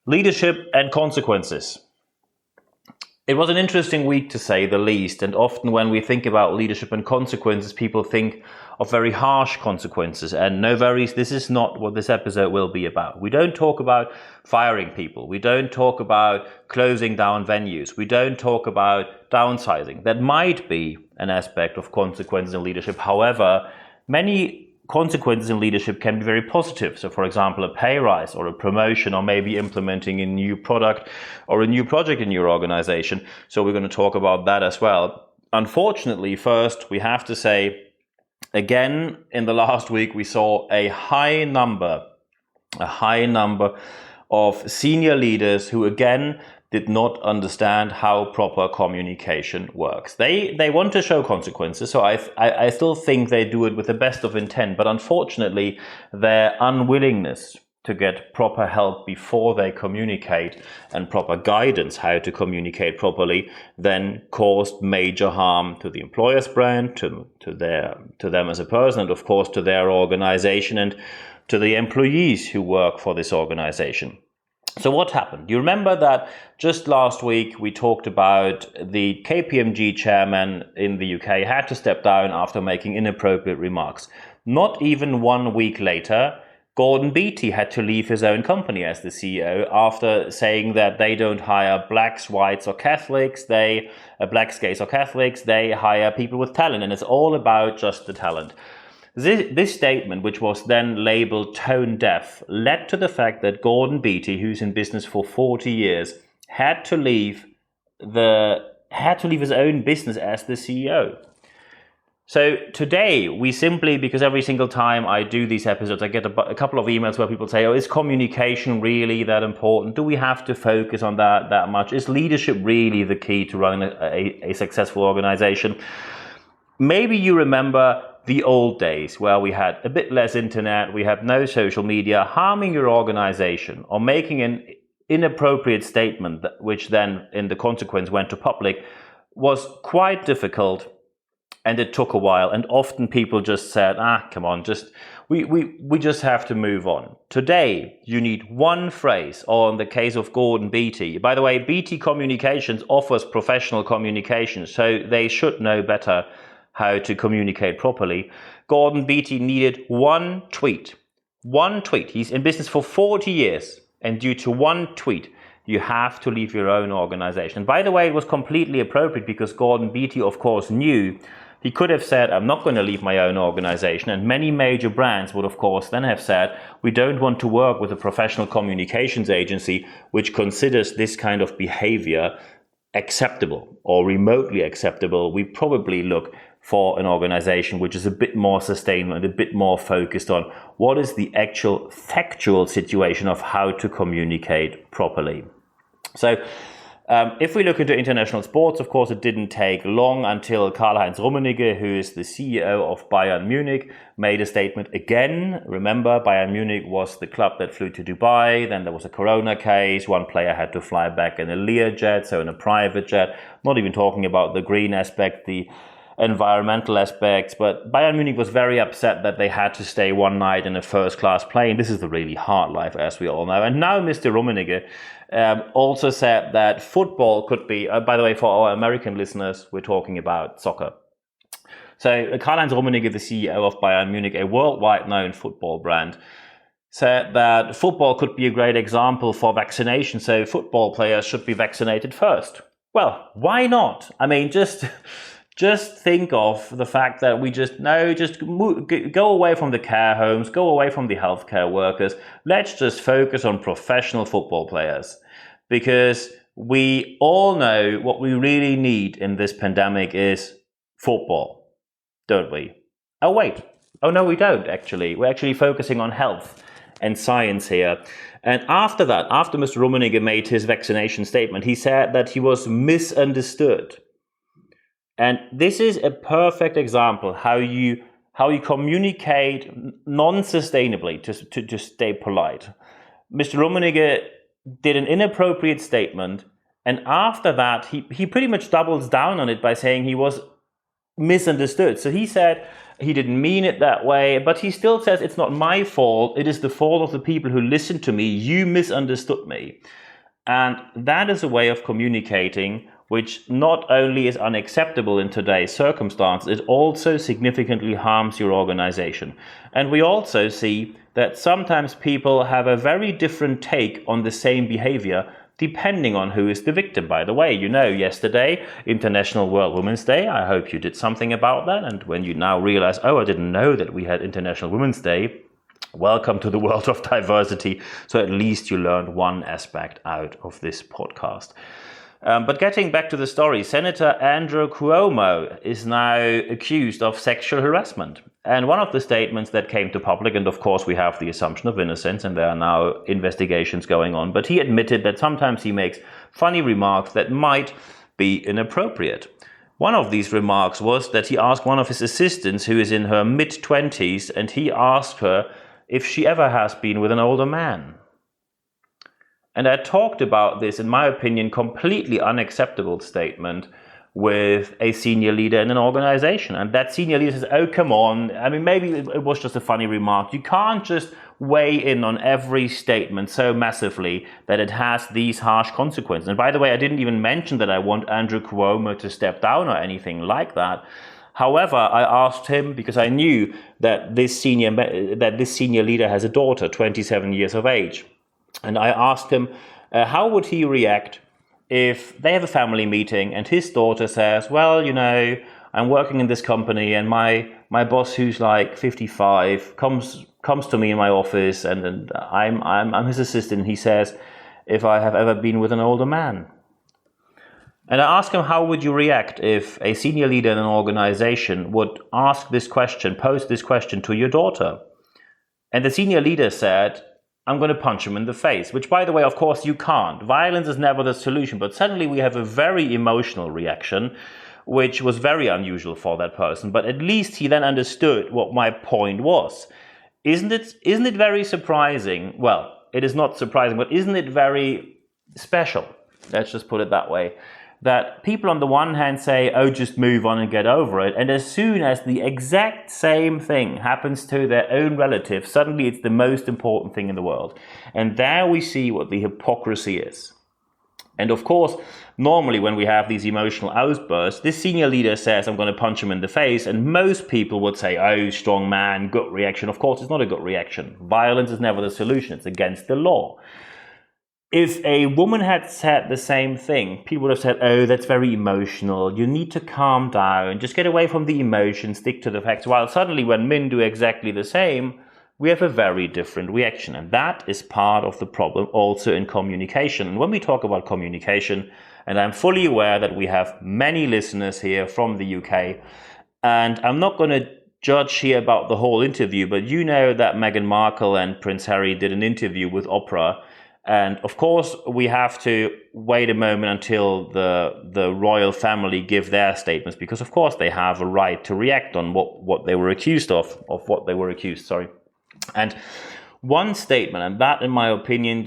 Leadership and consequences. It was an interesting week to say the least, and often when we think about leadership and consequences, people think of very harsh consequences, and no worries, this is not what this episode will be about. We don't talk about firing people, we don't talk about closing down venues, we don't talk about downsizing. That might be an aspect of consequences in leadership. However, many consequences in leadership can be very positive. So for example, a pay rise or a promotion, or maybe implementing a new product or a new project in your organization. So we're going to talk about that as well. Unfortunately, first, we have to say, again, in the last week, we saw a high number of senior leaders who, again, did not understand how proper communication works. They want to show consequences, so I still think they do it with the best of intent, but unfortunately their unwillingness to get proper help before they communicate and proper guidance how to communicate properly then caused major harm to the employer's brand, to them as a person, and of course to their organization and to the employees who work for this organization. So what happened? You remember that just last week we talked about the KPMG chairman in the UK had to step down after making inappropriate remarks. Not even 1 week later, Gordon Beattie had to leave his own company as the CEO after saying that they don't hire blacks, whites or Catholics, blacks, gays or Catholics, they hire people with talent, and it's all about just the talent. This statement, which was then labeled tone deaf, led to the fact that Gordon Beattie, who's in business for 40 years, had to leave his own business as the CEO. So today, we simply, because every single time I do these episodes, I get a couple of emails where people say, oh, is communication really that important? Do we have to focus on that much? Is leadership really the key to running a successful organization? Maybe you remember the old days where we had a bit less internet, we had no social media. Harming your organization or making an inappropriate statement, which then in the consequence went to public, was quite difficult, and it took a while, and often people just said, come on, we just have to move on. Today, you need one phrase, or in the case of Gordon Beattie. By the way, Beattie Communications offers professional communication, so they should know better how to communicate properly. Gordon Beattie needed one tweet. One tweet. He's in business for 40 years, and due to one tweet, you have to leave your own organization. And by the way, it was completely appropriate because Gordon Beattie, of course, knew he could have said, I'm not going to leave my own organization. And many major brands would, of course, then have said, we don't want to work with a professional communications agency which considers this kind of behavior acceptable or remotely acceptable. We probably look for an organization which is a bit more sustainable and a bit more focused on what is the actual factual situation of how to communicate properly. So if we look into international sports, of course, it didn't take long until Karl-Heinz Rummenigge, who is the CEO of Bayern Munich, made a statement again. Remember, Bayern Munich was the club that flew to Dubai. Then there was a corona case. One player had to fly back in a Learjet, so in a private jet. Not even talking about the green aspect, the environmental aspects, but Bayern Munich was very upset that they had to stay one night in a first-class plane. This is the really hard life, as we all know. And now Mr. Rummenigge also said that football could be, by the way, for our American listeners, we're talking about soccer. So Karl-Heinz Rummenigge, the CEO of Bayern Munich, a worldwide known football brand, said that football could be a great example for vaccination, so football players should be vaccinated first. Well, why not? I mean, just think of the fact that we go away from the care homes, go away from the healthcare workers. Let's just focus on professional football players, because we all know what we really need in this pandemic is football, don't we? Oh, wait. Oh, no, we don't, actually. We're actually focusing on health and science here. And after that, after Mr. Rummenigge made his vaccination statement, he said that he was misunderstood. And this is a perfect example how you communicate non-sustainably to stay polite. Mr. Rummenigge did an inappropriate statement, and after that he pretty much doubles down on it by saying he was misunderstood. So he said, he didn't mean it that way, but he still says it's not my fault, it is the fault of the people who listened to me, you misunderstood me. And that is a way of communicating which not only is unacceptable in today's circumstances, it also significantly harms your organization. And we also see that sometimes people have a very different take on the same behavior depending on who is the victim. By the way, yesterday, International World Women's Day, I hope you did something about that. And when you now realize, I didn't know that we had International Women's Day, welcome to the world of diversity. So at least you learned one aspect out of this podcast. But getting back to the story, Senator Andrew Cuomo is now accused of sexual harassment. And one of the statements that came to public, and of course we have the assumption of innocence and there are now investigations going on, but he admitted that sometimes he makes funny remarks that might be inappropriate. One of these remarks was that he asked one of his assistants, who is in her mid-20s, and he asked her if she ever has been with an older man. And I talked about this, in my opinion, completely unacceptable statement with a senior leader in an organization. And that senior leader says, oh, come on. I mean, maybe it was just a funny remark. You can't just weigh in on every statement so massively that it has these harsh consequences. And by the way, I didn't even mention that I want Andrew Cuomo to step down or anything like that. However, I asked him, because I knew that this senior leader has a daughter, 27 years of age. And I asked him, how would he react if they have a family meeting and his daughter says, well, I'm working in this company and my boss, who's like 55, comes to me in my office and I'm his assistant. He says, if I have ever been with an older man. And I asked him, how would you react if a senior leader in an organization would ask this question, pose this question to your daughter? And the senior leader said, I'm going to punch him in the face, which, by the way, of course, you can't. Violence is never the solution, but suddenly we have a very emotional reaction, which was very unusual for that person. But at least he then understood what my point was. Isn't it very surprising? Well, it is not surprising, but isn't it very special? Let's just put it that way. That people on the one hand say, oh, just move on and get over it. And as soon as the exact same thing happens to their own relative, suddenly it's the most important thing in the world. And there we see what the hypocrisy is. And of course, normally when we have these emotional outbursts, this senior leader says, I'm going to punch him in the face. And most people would say, oh, strong man, gut reaction. Of course, it's not a gut reaction. Violence is never the solution. It's against the law. If a woman had said the same thing, people would have said, oh, that's very emotional. You need to calm down. Just get away from the emotion, stick to the facts. While suddenly when men do exactly the same, we have a very different reaction. And that is part of the problem also in communication. And when we talk about communication, and I'm fully aware that we have many listeners here from the UK, and I'm not going to judge here about the whole interview, but you know that Meghan Markle and Prince Harry did an interview with Oprah. And of course, we have to wait a moment until the royal family give their statements, because of course they have a right to react on what they were accused of what they were accused, sorry. And one statement, and that in my opinion,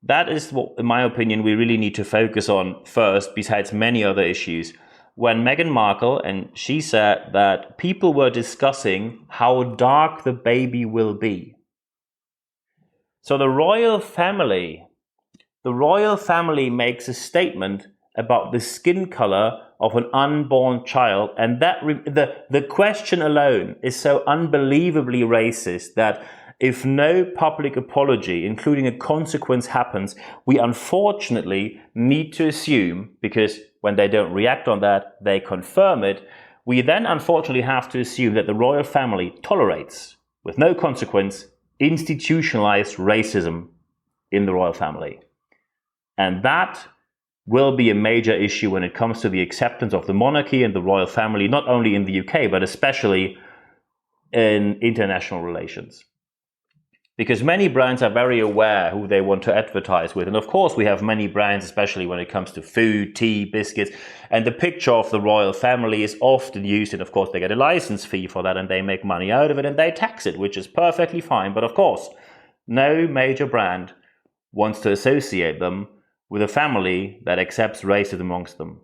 that is what, in my opinion, we really need to focus on first, besides many other issues. When Meghan Markle, and she said that people were discussing how dark the baby will be. So the royal family makes a statement about the skin color of an unborn child, and that the question alone is so unbelievably racist that if no public apology, including a consequence, happens, we unfortunately need to assume, because when they don't react on that, they confirm it, we then unfortunately have to assume that the royal family tolerates, with no consequence, institutionalized racism in the royal family. And that will be a major issue when it comes to the acceptance of the monarchy and the royal family, not only in the UK, but especially in international relations. Because many brands are very aware who they want to advertise with. And of course, we have many brands, especially when it comes to food, tea, biscuits. And the picture of the royal family is often used. And of course, they get a license fee for that and they make money out of it and they tax it, which is perfectly fine. But of course, no major brand wants to associate them with a family that accepts racism amongst them.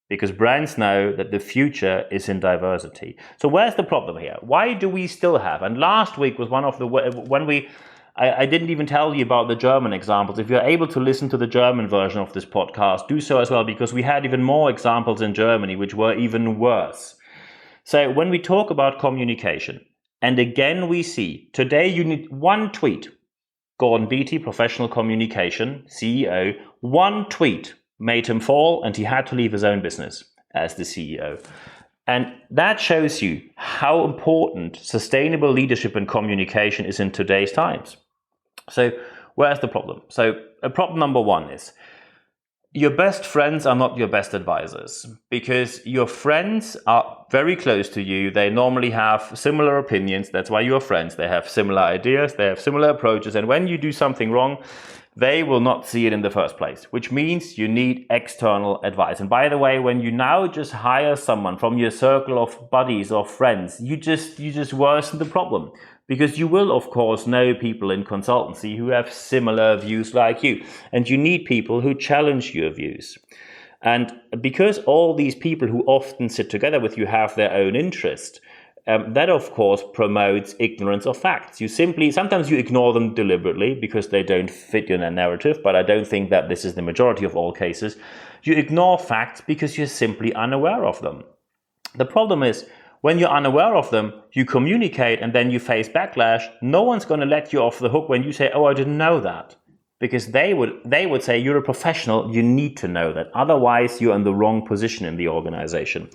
because brands know that the future is in diversity. So where's the problem here? Why do we still have, and last week was one of the, I didn't even tell you about the German examples. If you're able to listen to the German version of this podcast, do so as well, because we had even more examples in Germany, which were even worse. So when we talk about communication, and again we see, today you need one tweet. Gordon Beattie, Professional Communication CEO, one tweet made him fall, and he had to leave his own business as the CEO. And that shows you how important sustainable leadership and communication is in today's times. So where's the problem? So problem number one is your best friends are not your best advisors, because your friends are very close to you. They normally have similar opinions. That's why you're friends. They have similar ideas. They have similar approaches. And when you do something wrong, they will not see it in the first place, which means you need external advice. And by the way, when you now just hire someone from your circle of buddies or friends, you just worsen the problem, because you will, of course, know people in consultancy who have similar views like you, and you need people who challenge your views. And because all these people who often sit together with you have their own interest, that, of course, promotes ignorance of facts. Sometimes you ignore them deliberately because they don't fit your narrative, but I don't think that this is the majority of all cases. You ignore facts because you're simply unaware of them. The problem is, when you're unaware of them, you communicate and then you face backlash. No one's going to let you off the hook when you say, oh, I didn't know that. Because they would say, you're a professional, you need to know that. Otherwise, you're in the wrong position in the organization.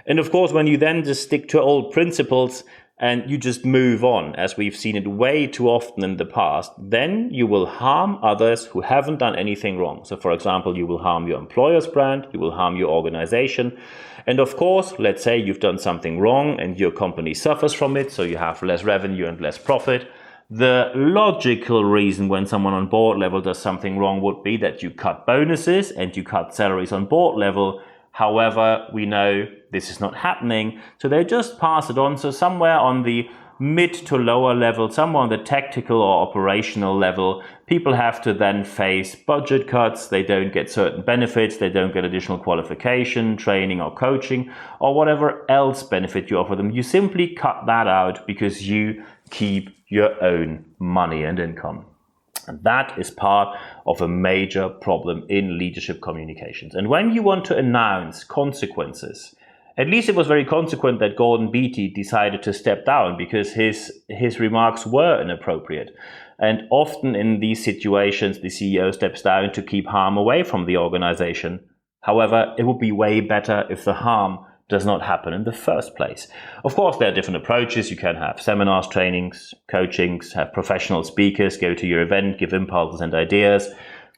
And of course, when you then just stick to old principles and you just move on, as we've seen it way too often in the past, then you will harm others who haven't done anything wrong. So, for example, you will harm your employer's brand, you will harm your organization. And of course, let's say you've done something wrong and your company suffers from it, so you have less revenue and less profit. The logical reason when someone on board level does something wrong would be that you cut bonuses and you cut salaries on board level. However, we know this is not happening, so they just pass it on. So somewhere on the mid to lower level, somewhere on the tactical or operational level, people have to then face budget cuts. They don't get certain benefits. They don't get additional qualification, training or coaching, or whatever else benefit you offer them. You simply cut that out because you keep your own money and income. And that is part of a major problem in leadership communications. And when you want to announce consequences, at least it was very consequent that Gordon Beattie decided to step down, because his remarks were inappropriate. And often in these situations, the CEO steps down to keep harm away from the organization. However, it would be way better if the harm does not happen in the first place. Of course, there are different approaches. You can have seminars, trainings, coachings, have professional speakers go to your event, give impulses and ideas,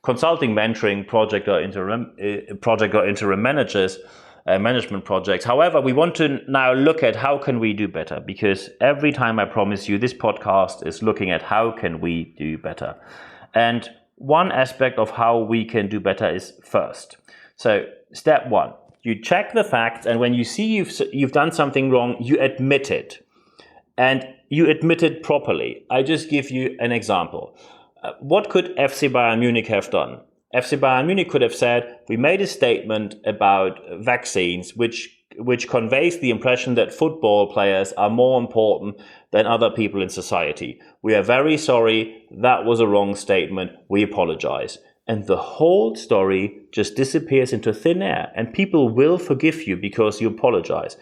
consulting, mentoring, project or interim managers, management projects. However, we want to now look at how can we do better, because every time I promise you this podcast is looking at how can we do better. And one aspect of how we can do better is first. So step one. You check the facts, and when you see you've done something wrong, you admit it. And you admit it properly. I just give you an example. What could FC Bayern Munich have done? FC Bayern Munich could have said, we made a statement about vaccines, which conveys the impression that football players are more important than other people in society. We are very sorry. That was a wrong statement. We apologize. And the whole story just disappears into thin air, and people will forgive you because you apologize.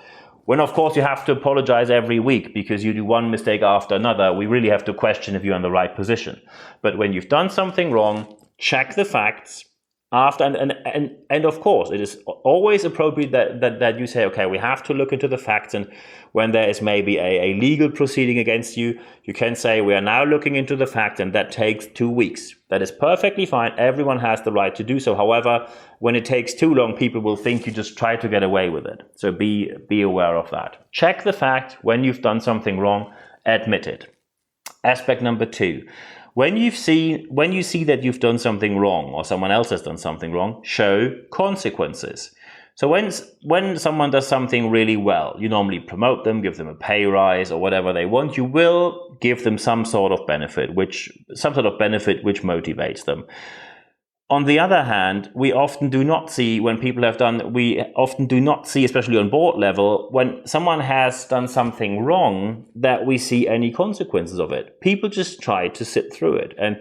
When, of course, you have to apologize every week because you do one mistake after another, we really have to question if you're in the right position. But when you've done something wrong, check the facts. And of course, it is always appropriate that you say, okay, we have to look into the facts. And when there is maybe a legal proceeding against you, you can say, we are now looking into the facts, and that takes 2 weeks. That is perfectly fine. Everyone has the right to do so. However, when it takes too long, people will think you just try to get away with it. So be aware of that. Check the fact. When you've done something wrong, admit it. Aspect number 2. When you see that you've done something wrong or someone else has done something wrong, show consequences. So when someone does something really well, you normally promote them, give them a pay rise or whatever they want. You will give them some sort of benefit which motivates them. On the other hand, we often do not see, especially on board level, when someone has done something wrong, that we see any consequences of it. People just try to sit through it. And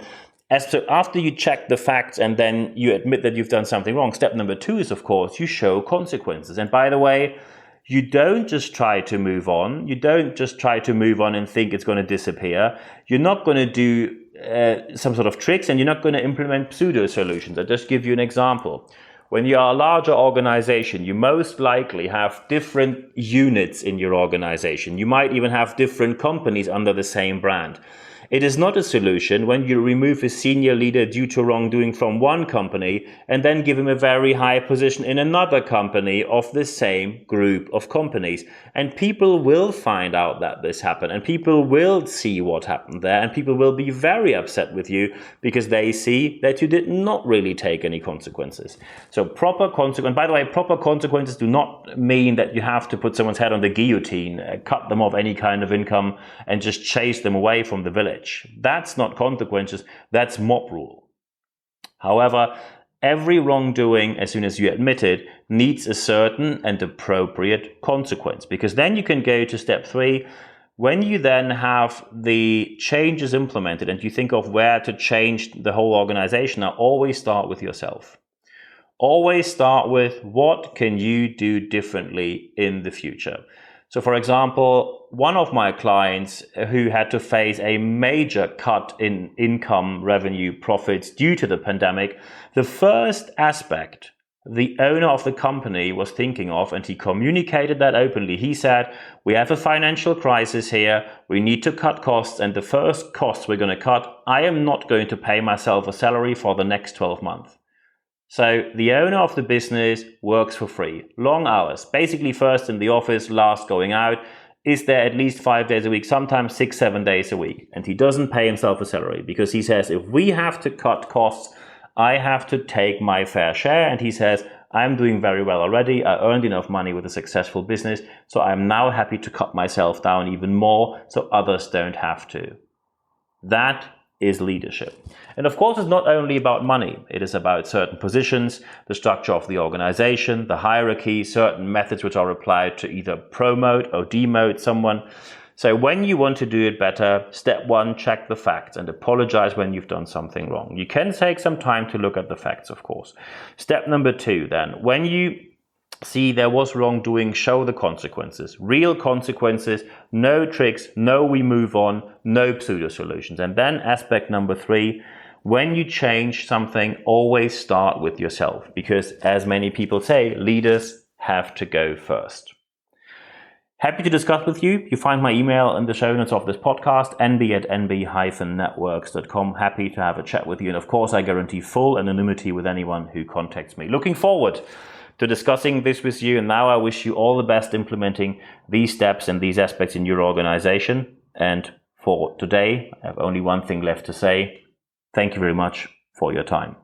after you check the facts and then you admit that you've done something wrong, step number 2 is, of course, you show consequences. And by the way, you don't just try to move on. You don't just try to move on and think it's going to disappear. You're not going to do some sort of tricks, and you're not going to implement pseudo solutions. I'll just give you an example. When you are a larger organization, you most likely have different units in your organization. You might even have different companies under the same brand. It is not a solution when you remove a senior leader due to wrongdoing from one company and then give him a very high position in another company of the same group of companies. And people will find out that this happened, and people will see what happened there, and people will be very upset with you because they see that you did not really take any consequences. So proper consequences do not mean that you have to put someone's head on the guillotine, cut them off any kind of income, and just chase them away from the village. That's not consequences, that's mob rule. However, every wrongdoing, as soon as you admit it, needs a certain and appropriate consequence, because then you can go to step 3. When you then have the changes implemented and you think of where to change the whole organization, now always start with yourself. Always start with what can you do differently in the future. So for example, one of my clients who had to face a major cut in income, revenue, profits due to the pandemic, the first aspect the owner of the company was thinking of, and he communicated that openly. He said, we have a financial crisis here, we need to cut costs, and the first costs we're going to cut, I am not going to pay myself a salary for the next 12 months. So the owner of the business works for free, long hours, basically first in the office, last going out, is there at least 5 days a week, sometimes 6-7 days a week. And he doesn't pay himself a salary because he says, if we have to cut costs, I have to take my fair share. And he says, I'm doing very well already. I earned enough money with a successful business. So I'm now happy to cut myself down even more so others don't have to. That is leadership. And of course, it's not only about money. It is about certain positions, the structure of the organization, the hierarchy, certain methods which are applied to either promote or demote someone. So when you want to do it better, step 1, check the facts and apologize when you've done something wrong. You can take some time to look at the facts, of course. Step number 2, then, when you see there was wrongdoing, show the consequences, real consequences, no tricks, no we move on, no pseudo solutions. And then aspect number 3, when you change something, always start with yourself, because as many people say, leaders have to go first. Happy to discuss with you. You find my email in the show notes of this podcast, nb@nb-networks.com. Happy to have a chat with you. And of course, I guarantee full anonymity with anyone who contacts me. Looking forward to discussing this with you. And now I wish you all the best implementing these steps and these aspects in your organization. And for today, I have only one thing left to say. Thank you very much for your time.